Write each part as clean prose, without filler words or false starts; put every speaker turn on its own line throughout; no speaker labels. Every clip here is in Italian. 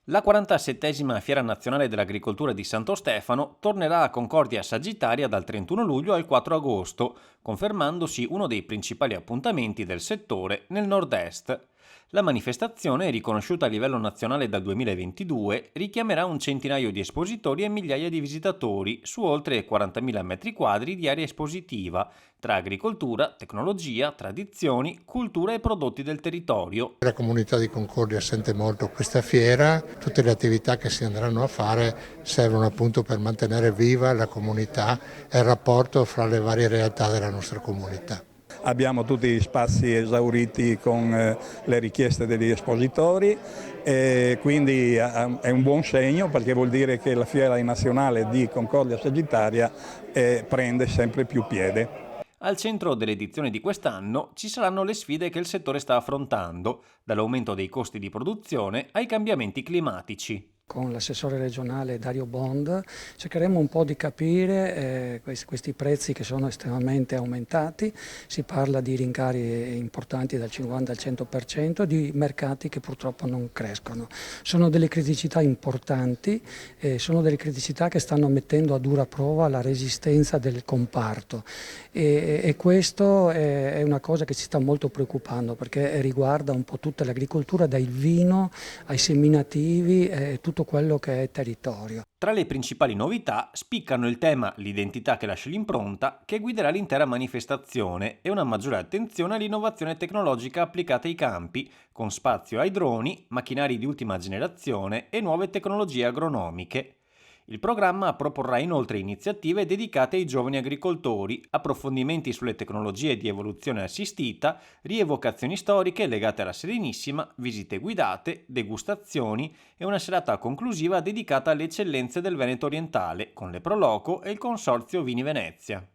La 47esima Fiera Nazionale dell'Agricoltura di Santo Stefano tornerà a Concordia Sagittaria dal 31 luglio al 4 agosto, confermandosi uno dei principali appuntamenti del settore nel nord-est. La manifestazione, riconosciuta a livello nazionale dal 2022, richiamerà un centinaio di espositori e migliaia di visitatori su oltre 40.000 metri quadri di area espositiva, tra agricoltura, tecnologia, tradizioni, cultura e prodotti del territorio.
La comunità di Concordia sente molto questa fiera, tutte le attività che si andranno a fare servono appunto per mantenere viva la comunità e il rapporto fra le varie realtà della nostra comunità.
Abbiamo tutti gli spazi esauriti con le richieste degli espositori e quindi è un buon segno perché vuol dire che la Fiera Nazionale di Concordia Sagittaria prende sempre più piede.
Al centro dell'edizione di quest'anno ci saranno le sfide che il settore sta affrontando, dall'aumento dei costi di produzione ai cambiamenti climatici.
Con l'assessore regionale Dario Bond cercheremo un po' di capire questi prezzi che sono estremamente aumentati, si parla di rincari importanti dal 50 al 100%, di mercati che purtroppo non crescono. Sono delle criticità importanti, sono delle criticità che stanno mettendo a dura prova la resistenza del comparto e questo è una cosa che ci sta molto preoccupando perché riguarda un po' tutta l'agricoltura, dal vino ai seminativi e tutto quello che è territorio.
Tra le principali novità spiccano il tema l'identità che lascia l'impronta, che guiderà l'intera manifestazione, e una maggiore attenzione all'innovazione tecnologica applicata ai campi, con spazio ai droni, macchinari di ultima generazione e nuove tecnologie agronomiche. Il programma proporrà inoltre iniziative dedicate ai giovani agricoltori, approfondimenti sulle tecnologie di evoluzione assistita, rievocazioni storiche legate alla Serenissima, visite guidate, degustazioni e una serata conclusiva dedicata alle eccellenze del Veneto orientale, con le Proloco e il Consorzio Vini Venezia.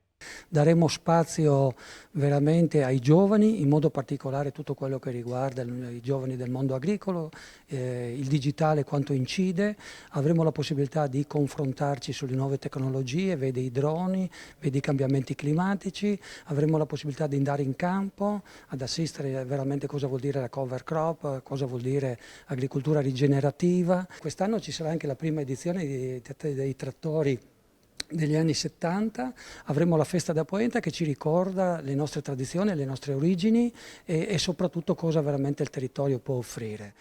Daremo spazio veramente ai giovani, in modo particolare tutto quello che riguarda i giovani del mondo agricolo, il digitale quanto incide, avremo la possibilità di confrontarci sulle nuove tecnologie, vedi i droni, vedi i cambiamenti climatici, avremo la possibilità di andare in campo ad assistere veramente cosa vuol dire la cover crop, cosa vuol dire agricoltura rigenerativa. Quest'anno ci sarà anche la prima edizione dei trattori degli anni 70, avremo la festa da Poenta che ci ricorda le nostre tradizioni, le nostre origini e soprattutto cosa veramente il territorio può offrire.